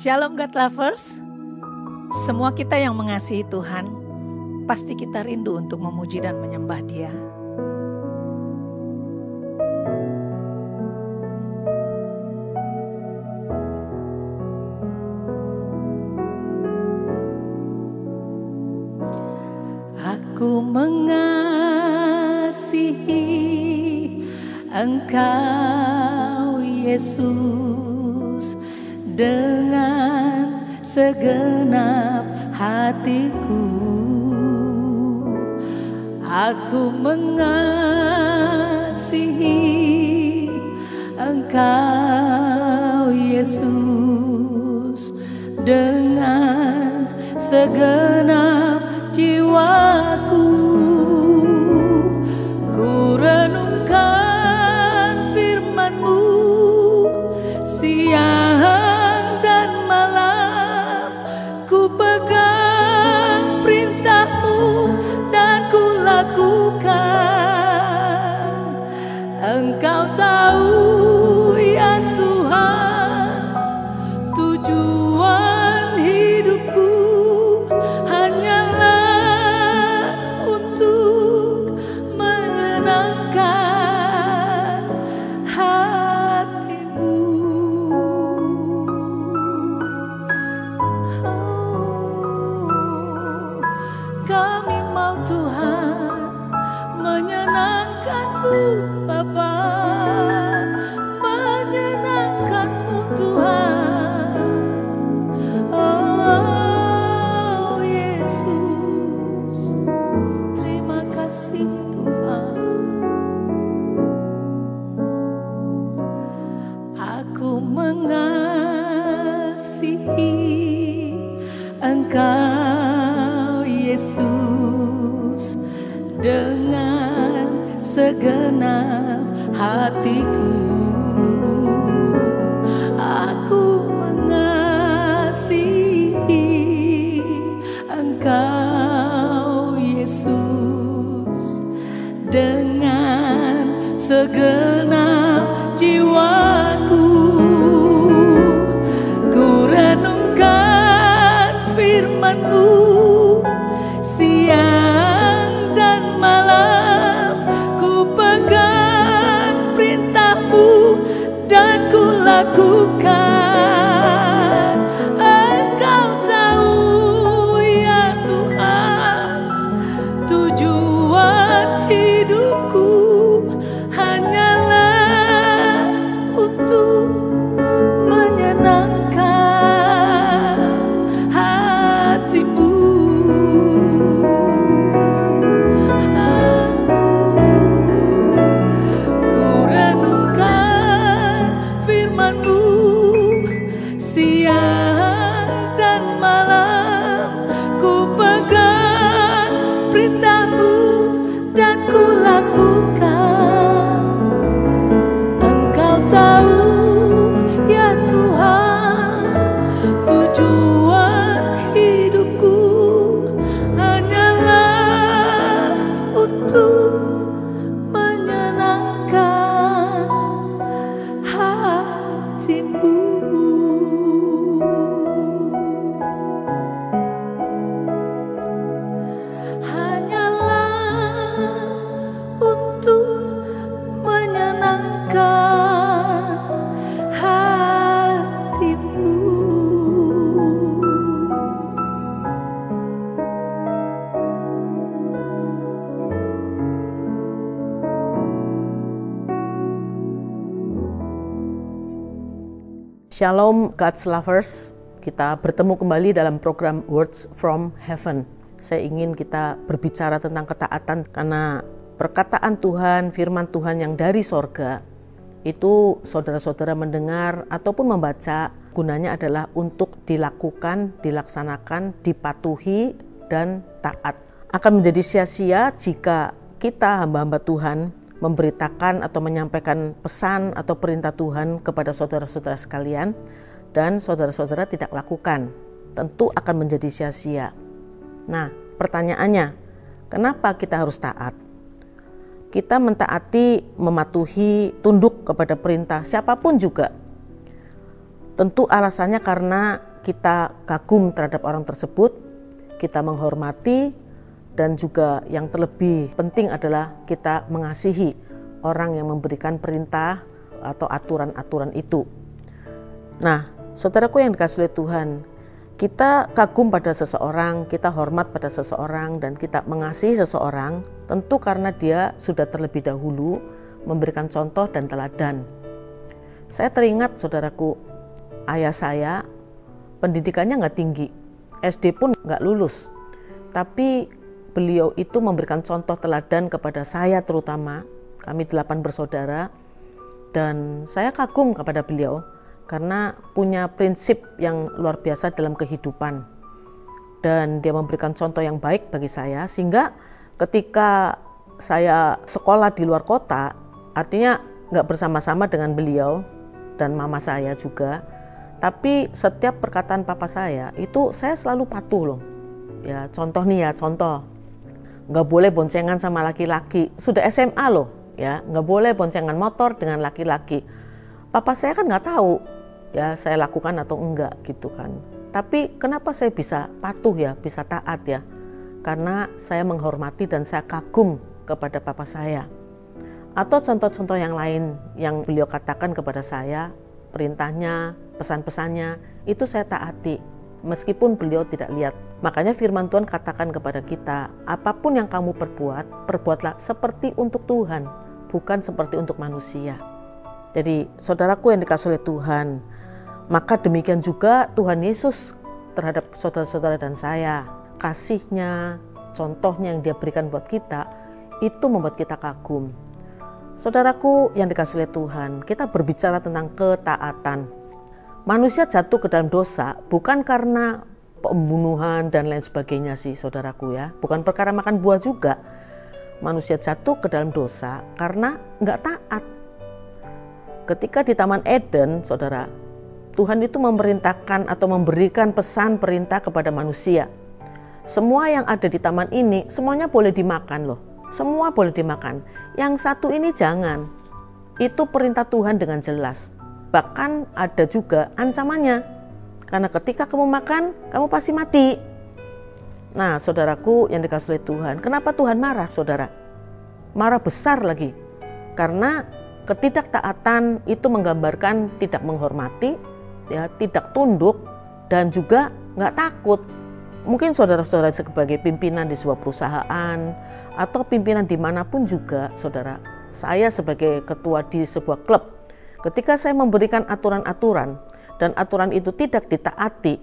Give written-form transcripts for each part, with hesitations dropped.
Shalom God Lovers. Semua kita yang mengasihi Tuhan, pasti kita rindu untuk memuji dan menyembah Dia. Aku mengasihi Engkau Yesus dengan segenap hatiku. Aku mengasihi Engkau Yesus dengan segenap jiwaku. Ku renungkan firman-Mu siang dan malam, ku pegang perintah-Mu dan ku lakukan. Engkau tahu ya Tuhan, tujuan hidupku hanyalah untuk menyenangkan hati-Mu. Oh, kami mau Tuhan menyenangkan-Mu Bapa, menyenangkan-Mu Tuhan. Oh Yesus, terima kasih Tuhan. Aku mengasihi Engkau Yesus dengan segenap hatiku. Aku mengasihi Engkau Yesus dengan segenap jiwaku. Ku renungkan firman-Mu siang dan malam, ku pegang perintah-Mu dan ku lakukan. Engkau tahu ya Tuhan, tujuan hidupku hanyalah untuk menyenangkan hati-Mu. Ku renungkan firman-Mu siang dan malam, ku pegang perintah-Mu dan ku lakukan. Engkau tahu ya Tuhan, tujuan hidupku hanyalah untuk menyenangkan hati-Mu. Hanyalah untuk menyenangkan hati-Mu. Shalom God's Lovers, kita bertemu kembali dalam program Words from Heaven. Saya ingin kita berbicara tentang ketaatan, karena perkataan Tuhan, firman Tuhan yang dari sorga itu saudara-saudara mendengar ataupun membaca, gunanya adalah untuk dilakukan, dilaksanakan, dipatuhi, dan taat. Akan menjadi sia-sia jika kita hamba-hamba Tuhan memberitakan atau menyampaikan pesan atau perintah Tuhan kepada saudara-saudara sekalian dan saudara-saudara tidak lakukan. Tentu akan menjadi sia-sia. Nah, pertanyaannya, kenapa kita harus taat? Kita mentaati, mematuhi, tunduk kepada perintah siapapun juga. Tentu alasannya karena kita kagum terhadap orang tersebut, kita menghormati, dan juga yang terlebih penting adalah kita mengasihi orang yang memberikan perintah atau aturan-aturan itu. Nah, saudaraku yang dikasihi oleh Tuhan, kita kagum pada seseorang, kita hormat pada seseorang, dan kita mengasihi seseorang tentu karena dia sudah terlebih dahulu memberikan contoh dan teladan. Saya teringat, saudaraku, ayah saya pendidikannya nggak tinggi, SD pun nggak lulus, tapi beliau itu memberikan contoh teladan kepada saya terutama, kami 8 bersaudara, dan saya kagum kepada beliau karena punya prinsip yang luar biasa dalam kehidupan, dan dia memberikan contoh yang baik bagi saya, sehingga ketika saya sekolah di luar kota, artinya nggak bersama-sama dengan beliau dan mama saya juga, tapi setiap perkataan papa saya itu saya selalu patuh loh. Ya contoh nih ya, contoh nggak boleh boncengan sama laki-laki, sudah SMA loh ya, nggak boleh boncengan motor dengan laki-laki. Papa saya kan nggak tahu ya saya lakukan atau enggak gitu kan, tapi kenapa saya bisa patuh ya, bisa taat ya, karena saya menghormati dan saya kagum kepada papa saya. Atau contoh-contoh yang lain yang beliau katakan kepada saya, perintahnya, pesan-pesannya, itu saya taati meskipun beliau tidak lihat. Makanya firman Tuhan katakan kepada kita, apapun yang kamu perbuat, perbuatlah seperti untuk Tuhan, bukan seperti untuk manusia. Jadi saudaraku yang dikasihi oleh Tuhan, maka demikian juga Tuhan Yesus terhadap saudara-saudara dan saya. Kasihnya, contohnya yang dia berikan buat kita, itu membuat kita kagum. Saudaraku yang dikasihi oleh Tuhan, kita berbicara tentang ketaatan. Manusia jatuh ke dalam dosa bukan karena pembunuhan dan lain sebagainya sih saudaraku ya. Bukan perkara makan buah juga. Manusia jatuh ke dalam dosa karena nggak taat. Ketika di Taman Eden, saudara, Tuhan itu memerintahkan atau memberikan pesan perintah kepada manusia. Semua yang ada di taman ini, semuanya boleh dimakan loh. Semua boleh dimakan. Yang satu ini jangan. Itu perintah Tuhan dengan jelas. Bahkan ada juga ancamannya. Karena ketika kamu makan, kamu pasti mati. Nah, saudaraku yang dikasihi oleh Tuhan, kenapa Tuhan marah, saudara? Marah besar lagi. Karena ketidaktaatan itu menggambarkan tidak menghormati, ya, tidak tunduk, dan juga nggak takut. Mungkin saudara-saudara sebagai pimpinan di sebuah perusahaan atau pimpinan dimanapun juga, saudara, saya sebagai ketua di sebuah klub, ketika saya memberikan aturan-aturan dan aturan itu tidak ditaati,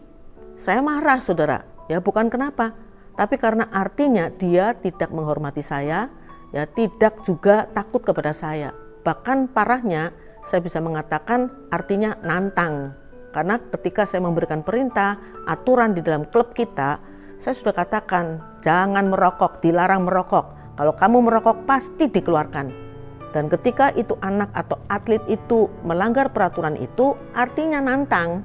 saya marah, saudara. Ya bukan kenapa, tapi karena artinya dia tidak menghormati saya, ya tidak juga takut kepada saya. Bahkan parahnya saya bisa mengatakan artinya nantang. Karena ketika saya memberikan perintah, aturan di dalam klub kita, saya sudah katakan jangan merokok, dilarang merokok. Kalau kamu merokok pasti dikeluarkan. Dan ketika itu anak atau atlet itu melanggar peraturan itu, artinya nantang.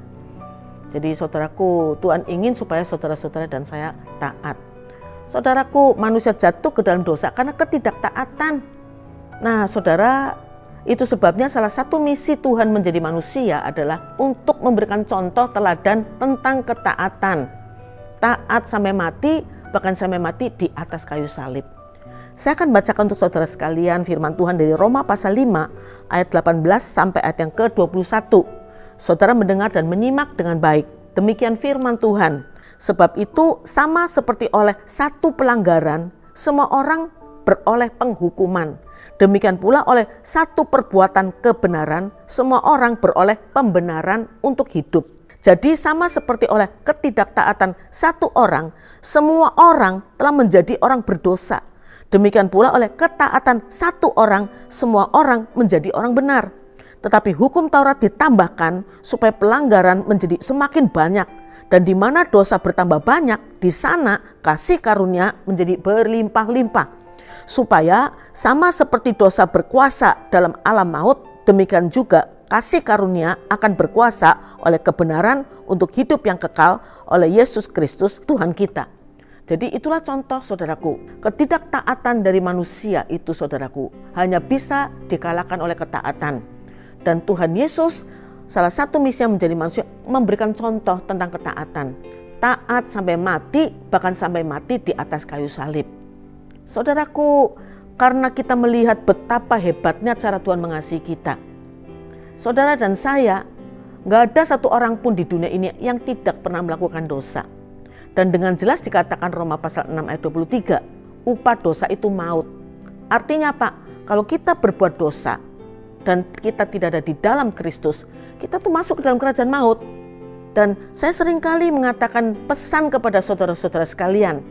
Jadi saudaraku, Tuhan ingin supaya saudara-saudara dan saya taat. Saudaraku, manusia jatuh ke dalam dosa karena ketidaktaatan. Nah saudara, itu sebabnya salah satu misi Tuhan menjadi manusia adalah untuk memberikan contoh teladan tentang ketaatan. Taat sampai mati, bahkan sampai mati di atas kayu salib. Saya akan bacakan untuk saudara sekalian firman Tuhan dari Roma pasal 5 ayat 18 sampai ayat yang ke-21. Saudara mendengar dan menyimak dengan baik. Demikian firman Tuhan. Sebab itu sama seperti oleh satu pelanggaran, semua orang beroleh penghukuman. Demikian pula oleh satu perbuatan kebenaran, semua orang beroleh pembenaran untuk hidup. Jadi sama seperti oleh ketidaktaatan satu orang, semua orang telah menjadi orang berdosa. Demikian pula oleh ketaatan satu orang, semua orang menjadi orang benar. Tetapi hukum Taurat ditambahkan supaya pelanggaran menjadi semakin banyak. Dan di mana dosa bertambah banyak, di sana kasih karunia menjadi berlimpah-limpah. Supaya sama seperti dosa berkuasa dalam alam maut, demikian juga kasih karunia akan berkuasa oleh kebenaran untuk hidup yang kekal oleh Yesus Kristus Tuhan kita. Jadi itulah contoh saudaraku, ketidaktaatan dari manusia itu saudaraku hanya bisa dikalahkan oleh ketaatan. Dan Tuhan Yesus salah satu misi menjadi manusia memberikan contoh tentang ketaatan. Taat sampai mati, bahkan sampai mati di atas kayu salib. Saudaraku, karena kita melihat betapa hebatnya cara Tuhan mengasihi kita. Saudara dan saya, gak ada satu orang pun di dunia ini yang tidak pernah melakukan dosa. Dan dengan jelas dikatakan Roma pasal 6 ayat 23, upah dosa itu maut. Artinya apa? Kalau kita berbuat dosa dan kita tidak ada di dalam Kristus, kita tuh masuk ke dalam kerajaan maut. Dan saya seringkali mengatakan pesan kepada saudara-saudara sekalian,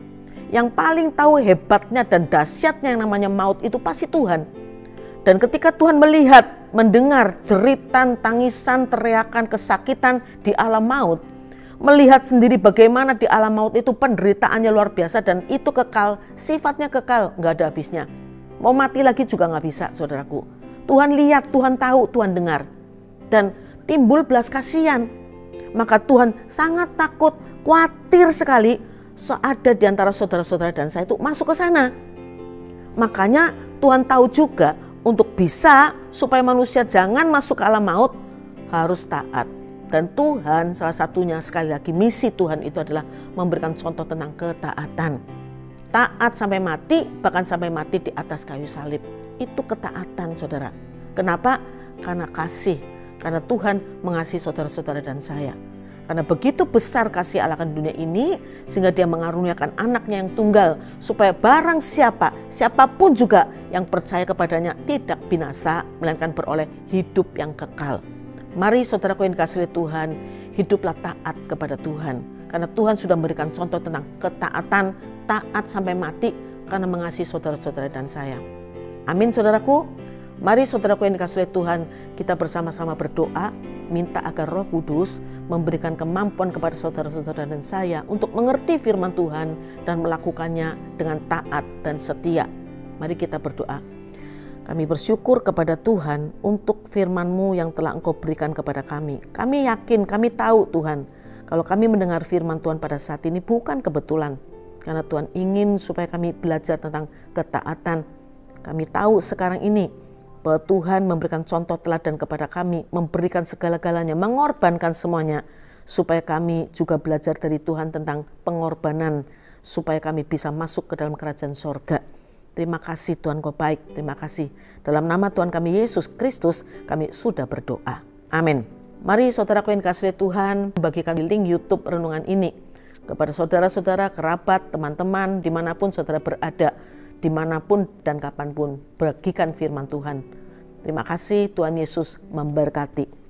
yang paling tahu hebatnya dan dahsyatnya yang namanya maut itu pasti Tuhan. Dan ketika Tuhan melihat, mendengar jeritan, tangisan, teriakan, kesakitan di alam maut, melihat sendiri bagaimana di alam maut itu penderitaannya luar biasa dan itu kekal, sifatnya kekal, gak ada habisnya. Mau mati lagi juga gak bisa, saudaraku. Tuhan lihat, Tuhan tahu, Tuhan dengar. Dan timbul belas kasihan. Maka Tuhan sangat takut, khawatir sekali ada di antara saudara-saudara dan saya itu masuk ke sana. Makanya Tuhan tahu juga untuk bisa supaya manusia jangan masuk ke alam maut harus taat. Dan Tuhan salah satunya, sekali lagi misi Tuhan itu adalah memberikan contoh tentang ketaatan. Taat sampai mati, bahkan sampai mati di atas kayu salib. Itu ketaatan, saudara. Kenapa? Karena kasih. Karena Tuhan mengasihi saudara-saudara dan saya. Karena begitu besar kasih Allah akan dunia ini, sehingga dia mengaruniakan anaknya yang tunggal, supaya barang siapapun juga yang percaya kepadanya tidak binasa, melainkan beroleh hidup yang kekal. Mari saudaraku yang dikasihi Tuhan, hiduplah taat kepada Tuhan. Karena Tuhan sudah memberikan contoh tentang ketaatan, taat sampai mati, karena mengasihi saudara-saudara dan saya. Amin saudaraku. Mari saudaraku yang dikasihi Tuhan, kita bersama-sama berdoa, minta agar Roh Kudus memberikan kemampuan kepada saudara-saudara dan saya untuk mengerti firman Tuhan dan melakukannya dengan taat dan setia. Mari kita berdoa. Kami bersyukur kepada Tuhan untuk firman-Mu yang telah Engkau berikan kepada kami. Kami yakin, kami tahu Tuhan, kalau kami mendengar firman Tuhan pada saat ini bukan kebetulan. Karena Tuhan ingin supaya kami belajar tentang ketaatan. Kami tahu sekarang ini bahwa Tuhan memberikan contoh teladan kepada kami, memberikan segala-galanya, mengorbankan semuanya, supaya kami juga belajar dari Tuhan tentang pengorbanan, supaya kami bisa masuk ke dalam kerajaan sorga. Terima kasih Tuhan, Kau baik, terima kasih. Dalam nama Tuhan kami Yesus Kristus, kami sudah berdoa. Amin. Mari saudaraku yang dikasihi Tuhan, bagikan link YouTube renungan ini kepada saudara-saudara, kerabat, teman-teman, dimanapun saudara berada, dimanapun dan kapanpun, bagikan firman Tuhan. Terima kasih, Tuhan Yesus memberkati.